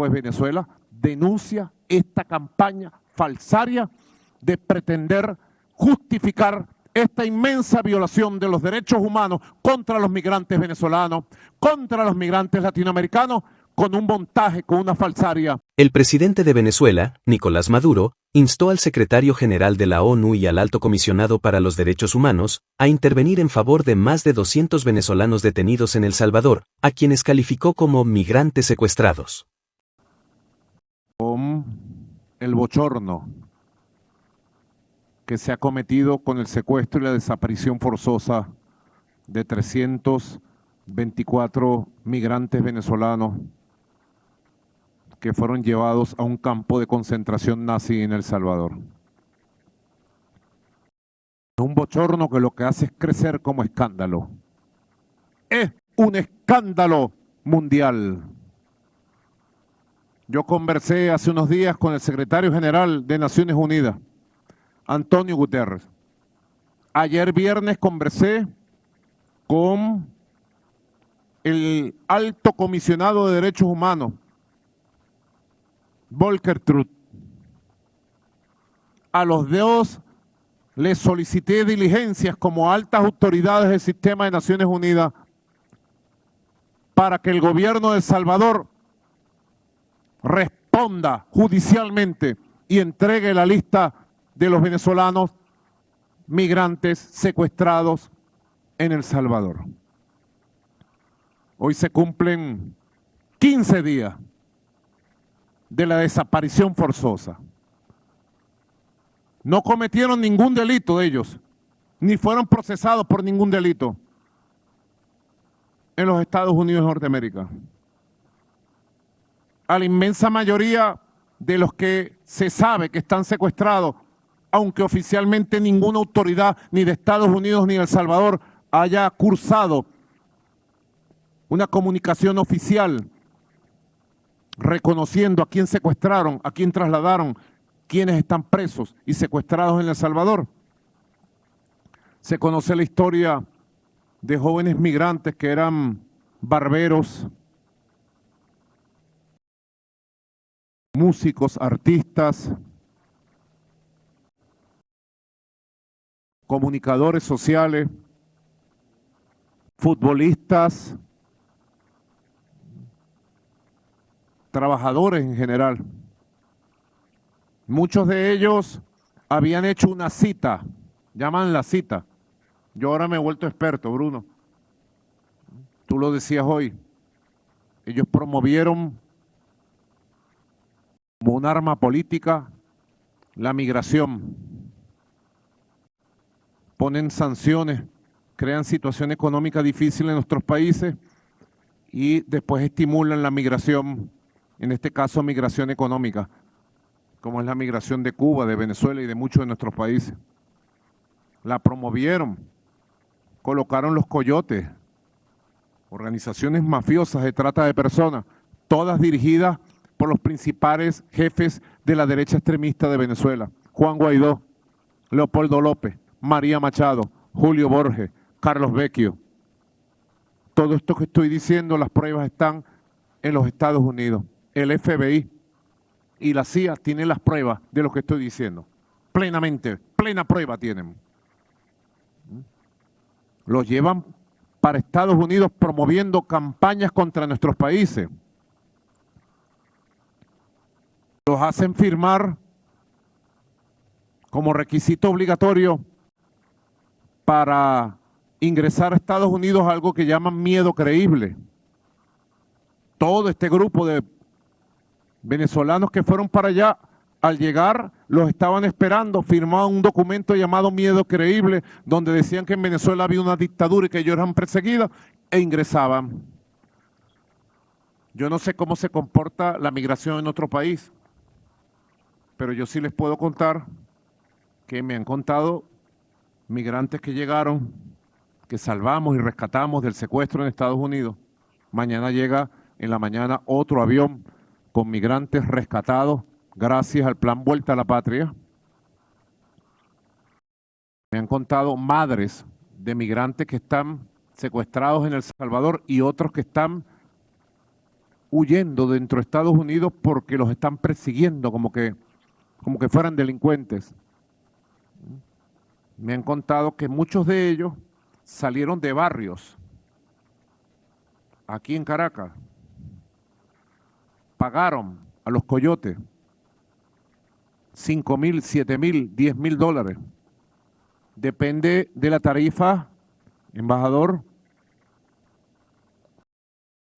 pues Venezuela denuncia esta campaña falsaria de pretender justificar esta inmensa violación de los derechos humanos contra los migrantes venezolanos, contra los migrantes latinoamericanos, con un montaje, con una falsaria. El presidente de Venezuela, Nicolás Maduro, instó al secretario general de la ONU y al alto comisionado para los derechos humanos a intervenir en favor de más de 200 venezolanos detenidos en El Salvador, a quienes calificó como migrantes secuestrados. Con el bochorno que se ha cometido con el secuestro y la desaparición forzosa de 324 migrantes venezolanos que fueron llevados a un campo de concentración nazi en El Salvador. Es un bochorno que lo que hace es crecer como escándalo. Es un escándalo mundial. Yo conversé hace unos días con el secretario general de Naciones Unidas, Antonio Guterres. Ayer viernes conversé con el alto comisionado de derechos humanos, Volker Türk. A los dos les solicité diligencias como altas autoridades del sistema de Naciones Unidas para que el gobierno de El Salvador responda judicialmente y entregue la lista de los venezolanos migrantes secuestrados en El Salvador. Hoy se cumplen 15 días de la desaparición forzosa. No cometieron ningún delito ellos, ni fueron procesados por ningún delito en los Estados Unidos de Norteamérica. A la inmensa mayoría de los que se sabe que están secuestrados, aunque oficialmente ninguna autoridad ni de Estados Unidos ni de El Salvador haya cursado una comunicación oficial reconociendo a quién secuestraron, a quién trasladaron, quiénes están presos y secuestrados en El Salvador. Se conoce la historia de jóvenes migrantes que eran barberos, músicos, artistas, comunicadores sociales, futbolistas, trabajadores en general. Muchos de ellos habían hecho una cita, llaman la cita. Yo ahora me he vuelto experto, Bruno. Tú lo decías hoy. Ellos promovieron como un arma política la migración. Ponen sanciones, crean situación económica difícil en nuestros países y después estimulan la migración, en este caso migración económica, como es la migración de Cuba, de Venezuela y de muchos de nuestros países. La promovieron, colocaron los coyotes, organizaciones mafiosas de trata de personas, todas dirigidas por los principales jefes de la derecha extremista de Venezuela: Juan Guaidó, Leopoldo López, María Machado, Julio Borges, Carlos Vecchio. Todo esto que estoy diciendo, las pruebas están en los Estados Unidos. El FBI y la CIA tienen las pruebas de lo que estoy diciendo. Plenamente, plena prueba tienen. Los llevan para Estados Unidos promoviendo campañas contra nuestros países. Los hacen firmar como requisito obligatorio para ingresar a Estados Unidos algo que llaman miedo creíble. Todo este grupo de venezolanos que fueron para allá, al llegar los estaban esperando, firmaban un documento llamado miedo creíble, donde decían que en Venezuela había una dictadura y que ellos eran perseguidos, e ingresaban. Yo no sé cómo se comporta la migración en otro país, pero yo sí les puedo contar que me han contado migrantes que llegaron, que salvamos y rescatamos del secuestro en Estados Unidos. Mañana llega en la mañana otro avión con migrantes rescatados gracias al plan Vuelta a la Patria. Me han contado madres de migrantes que están secuestrados en El Salvador y otros que están huyendo dentro de Estados Unidos porque los están persiguiendo como que fueran delincuentes. Me han contado que muchos de ellos salieron de barrios aquí en Caracas, pagaron a los coyotes 5.000, 7.000, 10.000 dólares. Depende de la tarifa, embajador.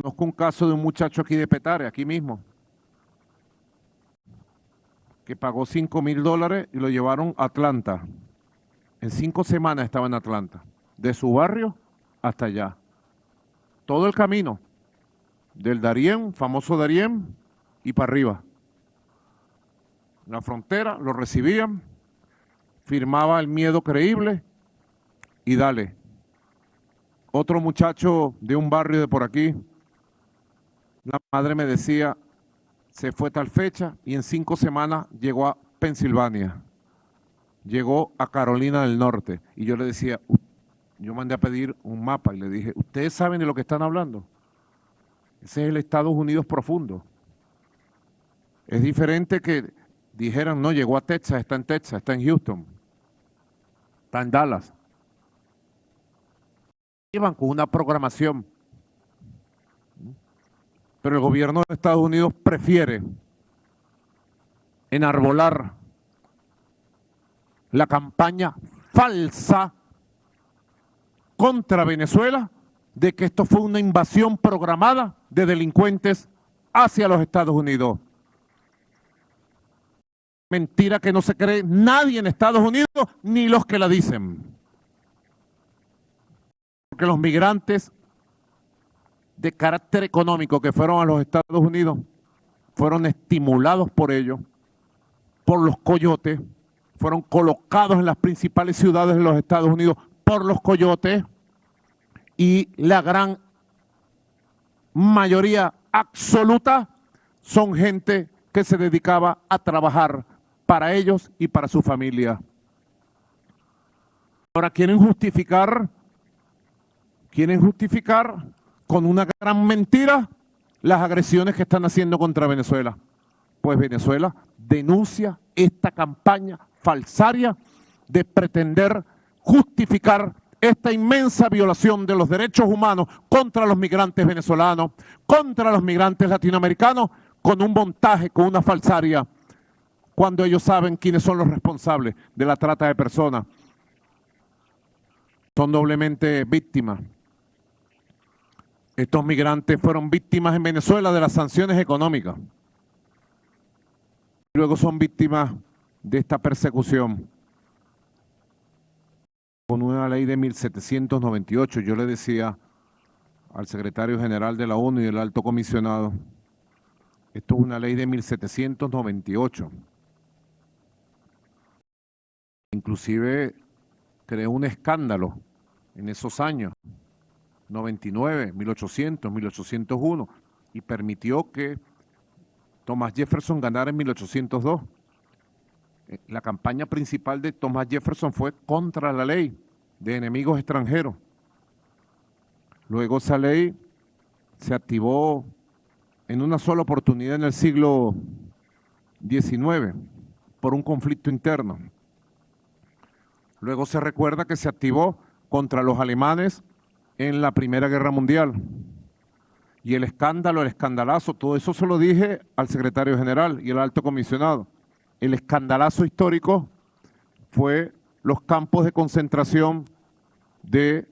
Conozco un caso de un muchacho aquí de Petare, aquí mismo, que pagó 5.000 dólares y lo llevaron a Atlanta. En 5 semanas estaba en Atlanta, de su barrio hasta allá. Todo el camino, del Darién, famoso Darién, y para arriba. En la frontera lo recibían, firmaba el miedo creíble y dale. Otro muchacho de un barrio de por aquí, la madre me decía, se fue tal fecha y en 5 semanas llegó a Pensilvania, llegó a Carolina del Norte. Y yo le decía, yo mandé a pedir un mapa y le dije, ¿ustedes saben de lo que están hablando? Ese es el Estados Unidos profundo. Es diferente que dijeran, no, llegó a Texas, está en Houston, está en Dallas. Iban con una programación. Pero el gobierno de Estados Unidos prefiere enarbolar la campaña falsa contra Venezuela de que esto fue una invasión programada de delincuentes hacia los Estados Unidos. Mentira que no se cree nadie en Estados Unidos, ni los que la dicen. Porque los migrantes de carácter económico que fueron a los Estados Unidos fueron estimulados por ellos, por los coyotes, fueron colocados en las principales ciudades de los Estados Unidos por los coyotes, y la gran mayoría absoluta son gente que se dedicaba a trabajar para ellos y para su familia. Ahora quieren justificar con una gran mentira las agresiones que están haciendo contra Venezuela. Pues Venezuela denuncia esta campaña falsaria de pretender justificar esta inmensa violación de los derechos humanos contra los migrantes venezolanos, contra los migrantes latinoamericanos, con un montaje, con una falsaria, cuando ellos saben quiénes son los responsables de la trata de personas. Son doblemente víctimas. Estos migrantes fueron víctimas en Venezuela de las sanciones económicas. Luego son víctimas de esta persecución. Con una ley de 1798, yo le decía al secretario general de la ONU y el alto comisionado, esto es una ley de 1798. Inclusive creó un escándalo en esos años, 99, 1800, 1801, y permitió que Thomas Jefferson ganara en 1802. La campaña principal de Thomas Jefferson fue contra la ley de enemigos extranjeros. Luego esa ley se activó en una sola oportunidad en el siglo XIX por un conflicto interno. Luego se recuerda que se activó contra los alemanes en la Primera Guerra Mundial. Y el escándalo, el escandalazo, todo eso se lo dije al secretario general y al alto comisionado. El escandalazo histórico fue los campos de concentración del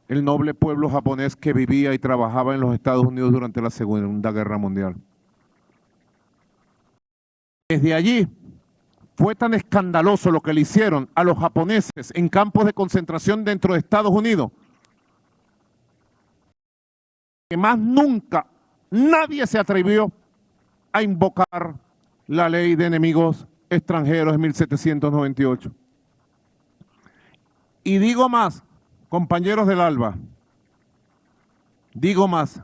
noble pueblo japonés que vivía y trabajaba en los Estados Unidos durante la Segunda Guerra Mundial. Desde allí fue tan escandaloso lo que le hicieron a los japoneses en campos de concentración dentro de Estados Unidos, que más nunca nadie se atrevió a invocar la ley de enemigos extranjeros de 1798. Y digo más, compañeros del ALBA, digo más.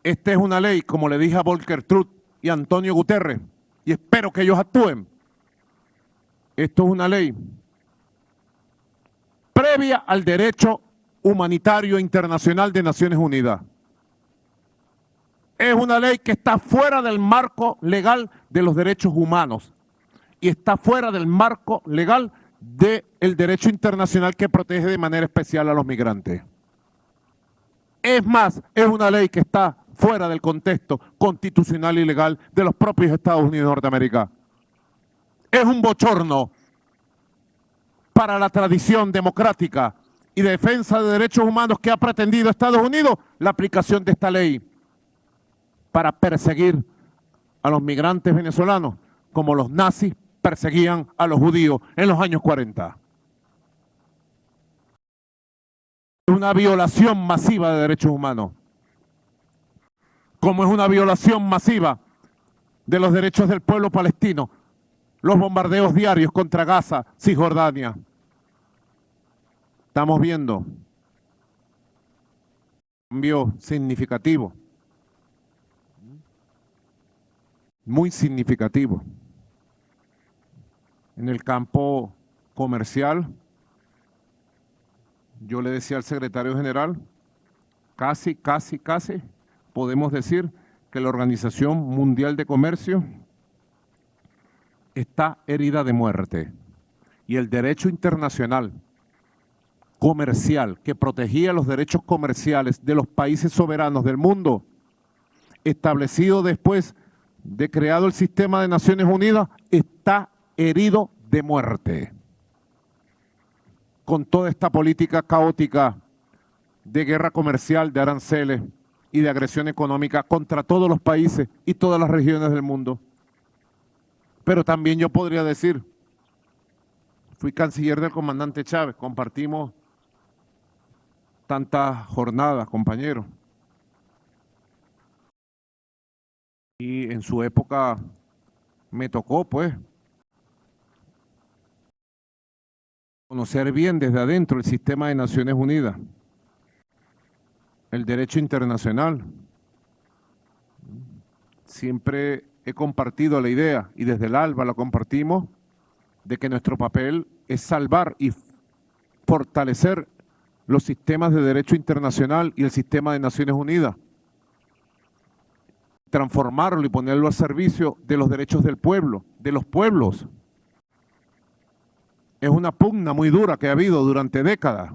Esta es una ley, como le dije a Volker Truth y a Antonio Guterres, y espero que ellos actúen. Esto es una ley previa al derecho humanitario internacional de Naciones Unidas. Es una ley que está fuera del marco legal de los derechos humanos y está fuera del marco legal del derecho internacional que protege de manera especial a los migrantes. Es más, es una ley que está fuera del contexto constitucional y legal de los propios Estados Unidos de Norteamérica. Es un bochorno para la tradición democrática y de defensa de derechos humanos que ha pretendido Estados Unidos la aplicación de esta ley para perseguir a los migrantes venezolanos como los nazis perseguían a los judíos en los años 40. Es una violación masiva de derechos humanos, como es una violación masiva de los derechos del pueblo palestino, los bombardeos diarios contra Gaza, Cisjordania. Estamos viendo un cambio significativo, muy significativo, en el campo comercial. Yo le decía al secretario general, casi podemos decir que la Organización Mundial de Comercio está herida de muerte y el derecho internacional comercial que protegía los derechos comerciales de los países soberanos del mundo, establecido después de creado el sistema de Naciones Unidas, está herido de muerte. Con toda esta política caótica de guerra comercial, de aranceles y de agresión económica contra todos los países y todas las regiones del mundo. Pero también yo podría decir, fui canciller del comandante Chávez, compartimos tantas jornadas, compañeros. Y en su época me tocó, pues, conocer bien desde adentro el sistema de Naciones Unidas, el derecho internacional. Siempre he compartido la idea, y desde el ALBA la compartimos, de que nuestro papel es salvar y fortalecer los sistemas de derecho internacional y el sistema de Naciones Unidas, transformarlo y ponerlo al servicio de los derechos del pueblo, de los pueblos. Es una pugna muy dura que ha habido durante décadas.